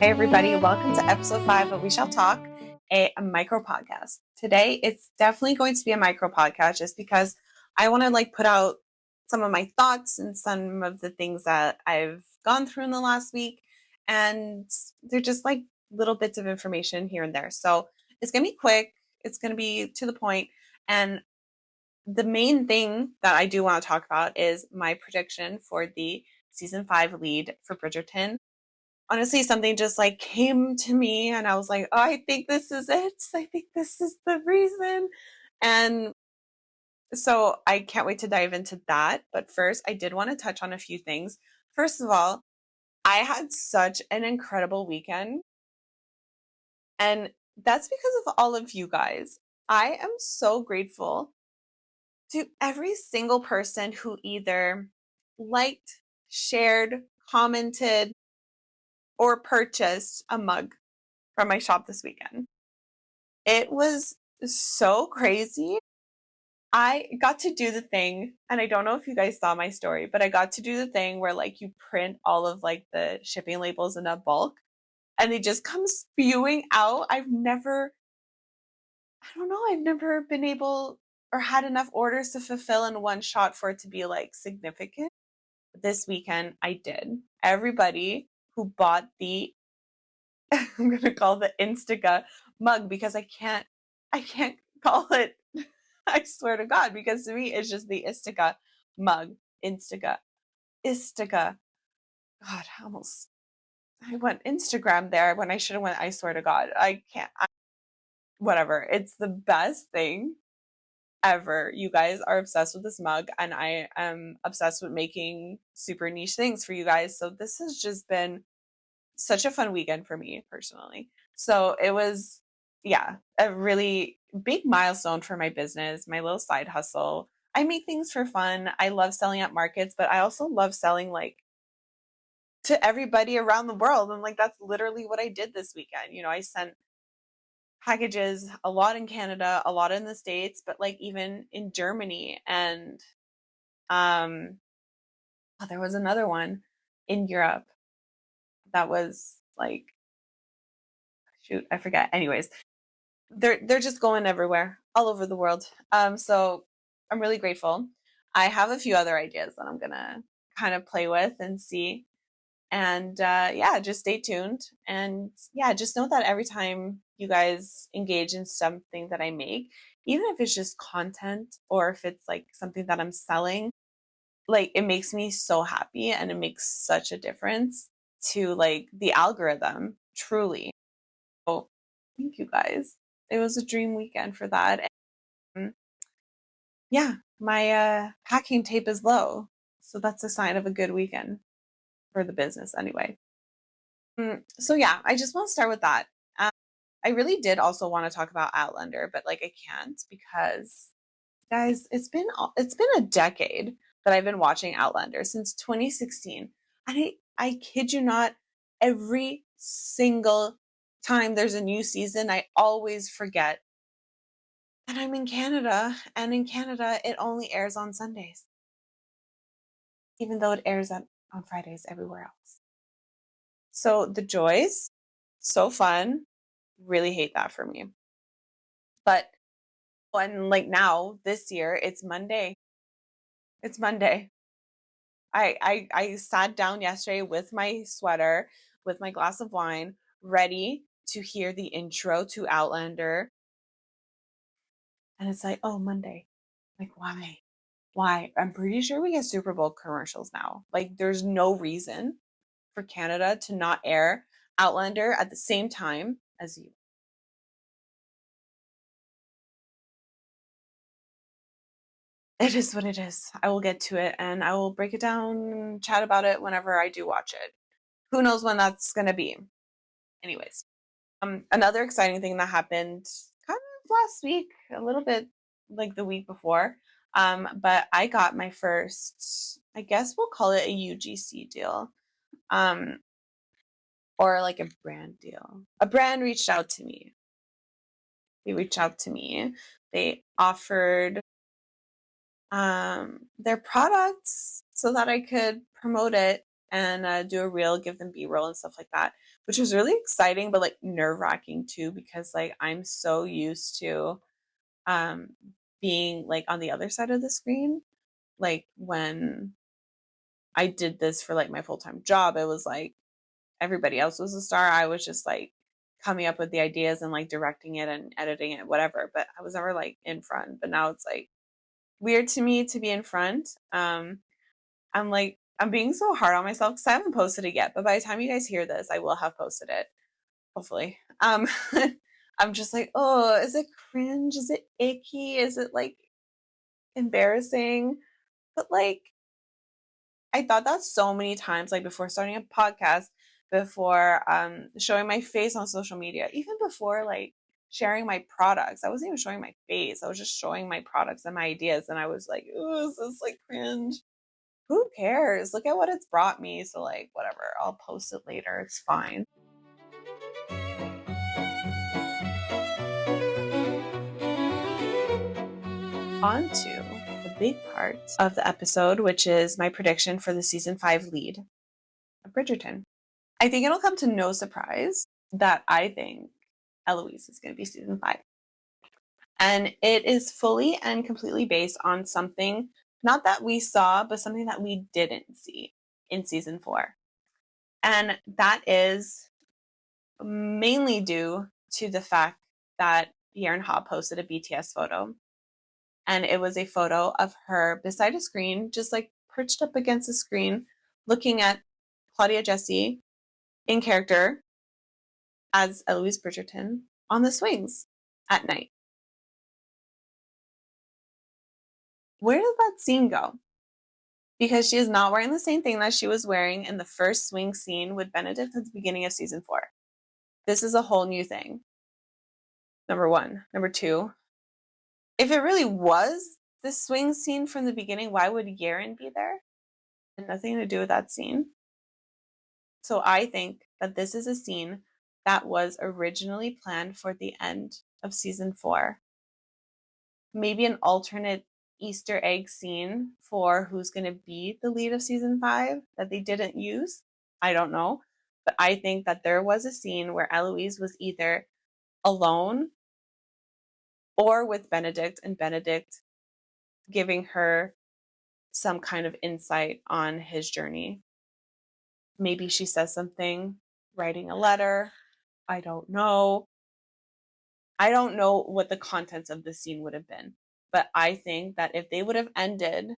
Hey, everybody, welcome to episode 5 of We Shall Talk, a micro podcast. Today, it's definitely going to be a micro podcast just because I want to put out some of my thoughts and some of the things that I've gone through in the last week. And they're just little bits of information here and there. So it's going to be quick, it's going to be to the point. And the main thing that I do want to talk about is my prediction for the season 5 lead for Bridgerton. Honestly, something just came to me and I was like, oh, I think this is it. I think this is the reason. And so I can't wait to dive into that. But first, I did want to touch on a few things. First of all, I had such an incredible weekend. And that's because of all of you guys. I am so grateful to every single person who either liked, shared, commented, or purchased a mug from my shop this weekend. It was so crazy. I got to do the thing, and I don't know if you guys saw my story, but I got to do the thing where you print all of the shipping labels in a bulk and they just come spewing out. I've never been able or had enough orders to fulfill in one shot for it to be significant. This weekend I did. Everybody who bought the I'm gonna call the Instaga mug because I can't call it I swear to God, because to me it's just the Istiga mug. Instaga. Istiga. God, I went Instagram there when I should have went I swear to God. Whatever. It's the best thing ever. You guys are obsessed with this mug and I am obsessed with making super niche things for you guys. So this has just been such a fun weekend for me personally. So it was, yeah, a really big milestone for my business, my little side hustle. I make things for fun. I love selling at markets, but I also love selling to everybody around the world. And that's literally what I did this weekend. I sent packages a lot in Canada, a lot in the States, but even in Germany. And there was another one in Europe that was shoot, I forget. Anyways, they're just going everywhere, all over the world. So I'm really grateful. I have a few other ideas that I'm gonna kind of play with and see. And yeah, just stay tuned. And yeah, just know that every time you guys engage in something that I make, even if it's just content or if it's something that I'm selling, it makes me so happy and it makes such a difference to the algorithm, truly. So thank you guys. It was a dream weekend for that. And yeah, my packing tape is low. So that's a sign of a good weekend for the business anyway. So yeah, I just want to start with that. Um, I really did also want to talk about Outlander, but I can't because guys, it's been a decade that I've been watching Outlander since 2016. And I kid you not, every single time there's a new season, I always forget that I'm in Canada, and in Canada it only airs on Sundays, even though it airs on Fridays everywhere else. So the joys, so fun. Really hate that for me. But when now this year, it's Monday. It's Monday. I sat down yesterday with my sweater, with my glass of wine, ready to hear the intro to Outlander. And it's oh, Monday. Why? Why? I'm pretty sure we get Super Bowl commercials now. There's no reason for Canada to not air Outlander at the same time as you. It is what it is. I will get to it and I will break it down, chat about it whenever I do watch it. Who knows when that's going to be? Anyways, another exciting thing that happened kind of last week, a little bit like the week before. But I got my first, I guess we'll call it a UGC deal. Or a brand deal. A brand reached out to me. They reached out to me. They offered their products so that I could promote it and do a reel, give them B-roll and stuff like that, which was really exciting, but like nerve-wracking too, because like I'm so used to um being like on the other side of the screen. Like when I did this for like my full-time job, it was like everybody else was a star. I was just like coming up with the ideas and like directing it and editing it, whatever. But I was never like in front. But now it's like weird to me to be in front. I'm like, I'm being so hard on myself because I haven't posted it yet. But by the time you guys hear this, I will have posted it, hopefully. I'm just like, oh, is it cringe? Is it icky? Is it like embarrassing? But like, I thought that so many times, like before starting a podcast, before showing my face on social media, even before like sharing my products. I wasn't even showing my face. I was just showing my products and my ideas. And I was like, oh, is this like cringe? Who cares? Look at what it's brought me. So like, whatever, I'll post it later. It's fine. On to the big part of the episode, which is my prediction for the season 5 lead of Bridgerton. I think it'll come to no surprise that I think Eloise is going to be season 5. And it is fully and completely based on something, not that we saw, but something that we didn't see in season 4. And that is mainly due to the fact that Yerin Ha posted a BTS photo. And it was a photo of her beside a screen, just like perched up against the screen, looking at Claudia Jessie in character as Eloise Bridgerton on the swings at night. Where did that scene go? Because she is not wearing the same thing that she was wearing in the first swing scene with Benedict at the beginning of season 4. This is a whole new thing. Number one. Number two, if it really was the swing scene from the beginning, why would Yerin be there? It had nothing to do with that scene. So I think that this is a scene that was originally planned for the end of season 4. Maybe an alternate Easter egg scene for who's going to be the lead of season 5 that they didn't use. I don't know. But I think that there was a scene where Eloise was either alone or with Benedict, and Benedict giving her some kind of insight on his journey. Maybe she says something, writing a letter. I don't know. I don't know what the contents of the scene would have been. But I think that if they would have ended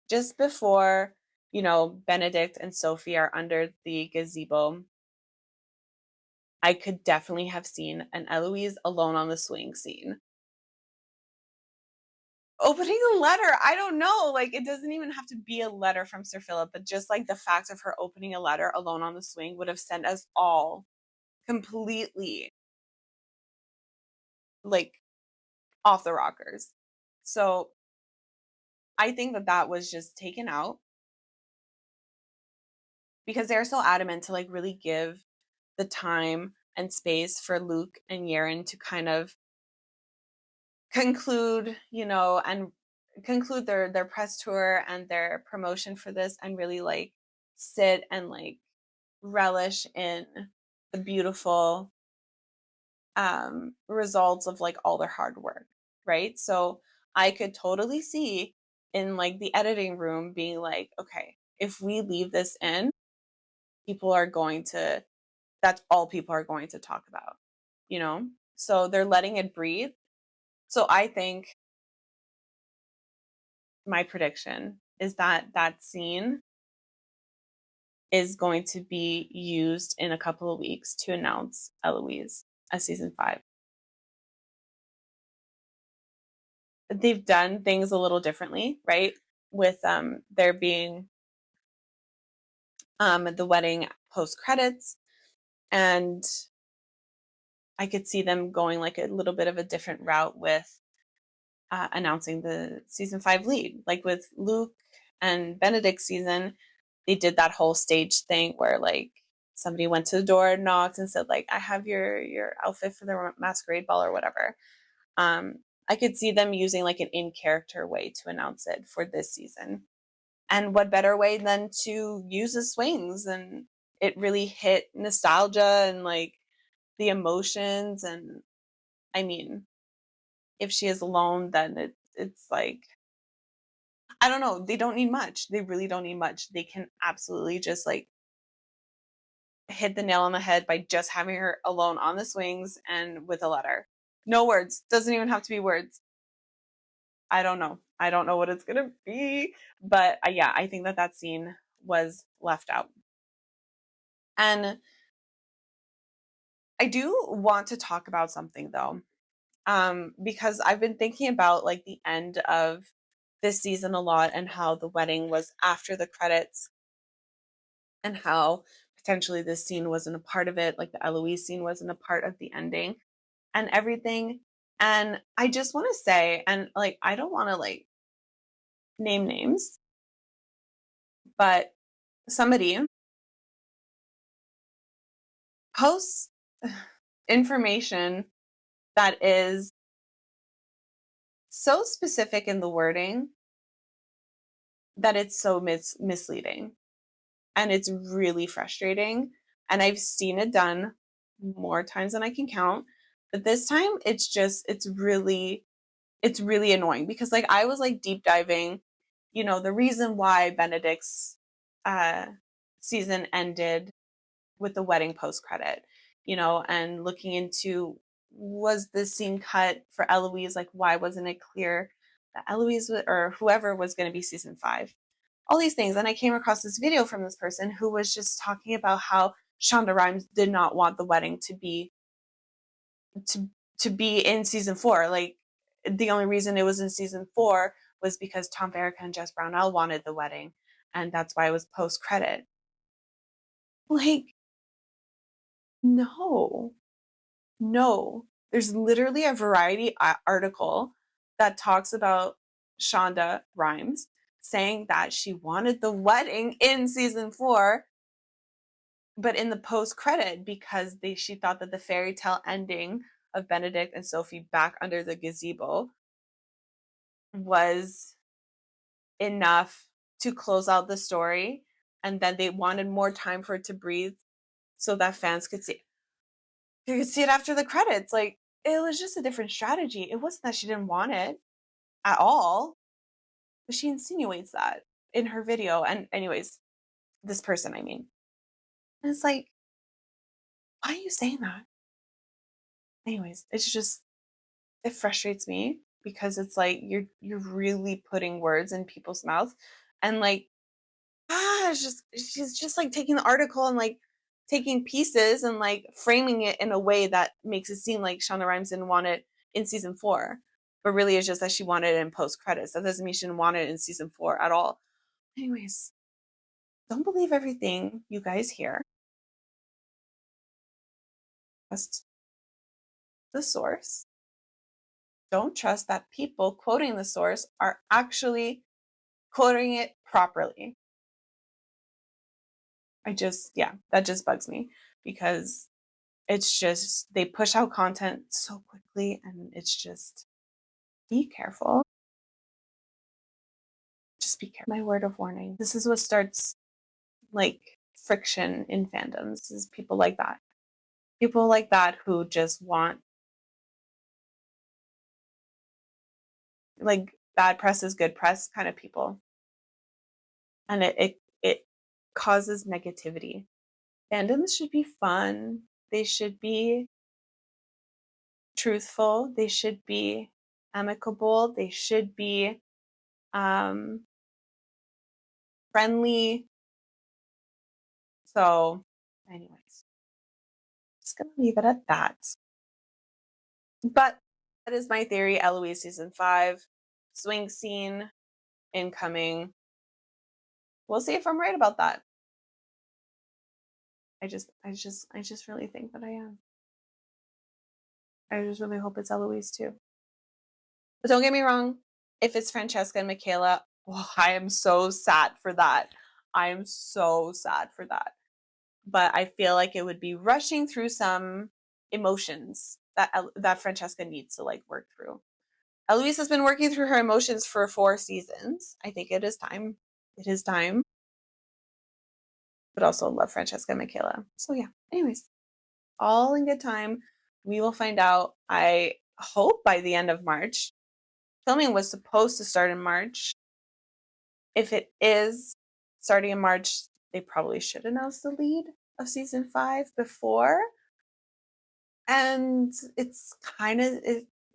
just before, Benedict and Sophie are under the gazebo, I could definitely have seen an Eloise alone on the swing scene. Opening a letter, I don't know. Like, it doesn't even have to be a letter from Sir Philip, but just like the fact of her opening a letter alone on the swing would have sent us all completely like off the rockers. So I think that that was just taken out because they're so adamant to like really give the time and space for Luke and Yerin to kind of conclude, and conclude their press tour and their promotion for this and really like sit and like relish in the beautiful results of like all their hard work, right? So I could totally see in like the editing room being like, okay, if we leave this in, people are going to that's all people are going to talk about, you know? So they're letting it breathe. So I think my prediction is that that scene is going to be used in a couple of weeks to announce Eloise as season 5. They've done things a little differently, right? With there being the wedding post credits, and I could see them going like a little bit of a different route with announcing the season 5 lead. Like with Luke and Benedict's season, they did that whole stage thing where like somebody went to the door, knocked, and said like, "I have your outfit for the masquerade ball" or whatever. I could see them using like an in character way to announce it for this season. And what better way than to use the swings? And it really hit nostalgia and like the emotions. And I mean, if she is alone, then it's like, I don't know. They don't need much. They really don't need much. They can absolutely just like hit the nail on the head by just having her alone on the swings and with a letter. No words. Doesn't even have to be words. I don't know. I don't know what it's going to be. But yeah, I think that that scene was left out. And I do want to talk about something though, because I've been thinking about like the end of this season a lot and how the wedding was after the credits and how potentially this scene wasn't a part of it, like the Eloise scene wasn't a part of the ending and everything. And I just want to say, and like, I don't want to like name names, but somebody posts information that is so specific in the wording that it's so misleading and it's really frustrating. And I've seen it done more times than I can count. But this time it's really annoying because like I was like deep diving, the reason why Benedict's uh season ended with the wedding post credit, and looking into was this scene cut for Eloise? Like, why wasn't it clear that Eloise or whoever was going to be season 5? All these things. And I came across this video from this person who was just talking about how Shonda Rhimes did not want the wedding to to be in season 4. Like the only reason it was in season 4 was because Tom Barrica and Jess Brownell wanted the wedding, and that's why it was post credit. Like, no, no. There's literally a Variety article that talks about Shonda Rhimes saying that she wanted the wedding in season 4, but in the post credit because she thought that the fairy tale ending of Benedict and Sophie back under the gazebo was enough to close out the story, and then they wanted more time for it to breathe so that fans could see it after the credits. Like, it was just a different strategy. It wasn't that she didn't want it at all, but she insinuates that in her video. And anyways, this person, I mean, and it's like, why are you saying that? Anyways, it frustrates me because it's like you're really putting words in people's mouths, and like, it's just she's just like taking the article and like taking pieces and like framing it in a way that makes it seem like Shonda Rhimes didn't want it in season 4, but really it's just that she wanted it in post credits. That doesn't mean she didn't want it in season 4 at all. Anyways, don't believe everything you guys hear. Trust the source. Don't trust that people quoting the source are actually quoting it properly. Yeah, that just bugs me because it's just, they push out content so quickly and it's just, be careful. Just be careful. My word of warning. This is what starts like friction in fandoms, is people like that. People like that who just want, like, bad press is good press kind of people. And it causes negativity. Fandoms should be fun. They should be truthful. They should be amicable. They should be um, friendly. So, anyways, just gonna leave it at that. But that is my theory. Eloise season 5, swing scene incoming. We'll see if I'm right about that. I just really think that I am. I just really hope it's Eloise too. But don't get me wrong, if it's Francesca and Michaela, oh, I am so sad for that. I am so sad for that. But I feel like it would be rushing through some emotions that Francesca needs to like work through. Eloise has been working through her emotions for 4 seasons. I think it is time. it is time, but also love Francesca and Michaela. So yeah, anyways, all in good time. We will find out, I hope, by the end of March. Filming was supposed to start in March. If it is starting in March, they probably should announce the lead of season 5 before. And it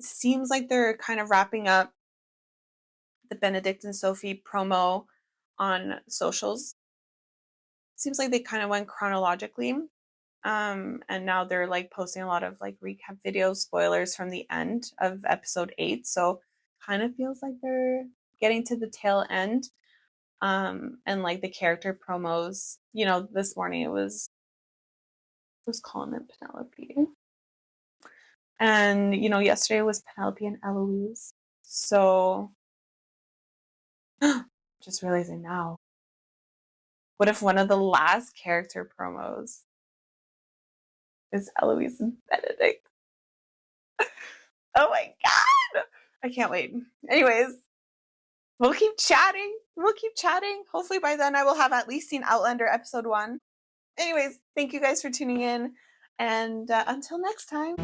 seems like they're kind of wrapping up the Benedict and Sophie promo on socials. Seems like they kind of went chronologically. And now they're like posting a lot of like recap videos, spoilers from the end of episode 8. So kind of feels like they're getting to the tail end. And like the character promos, this morning it was Colin and Penelope. And yesterday was Penelope and Eloise. So just realizing now, what if one of the last character promos is Eloise and Benedict? Oh my god! I can't wait. Anyways, we'll keep chatting. Hopefully by then I will have at least seen Outlander episode 1. Anyways, thank you guys for tuning in. And until next time.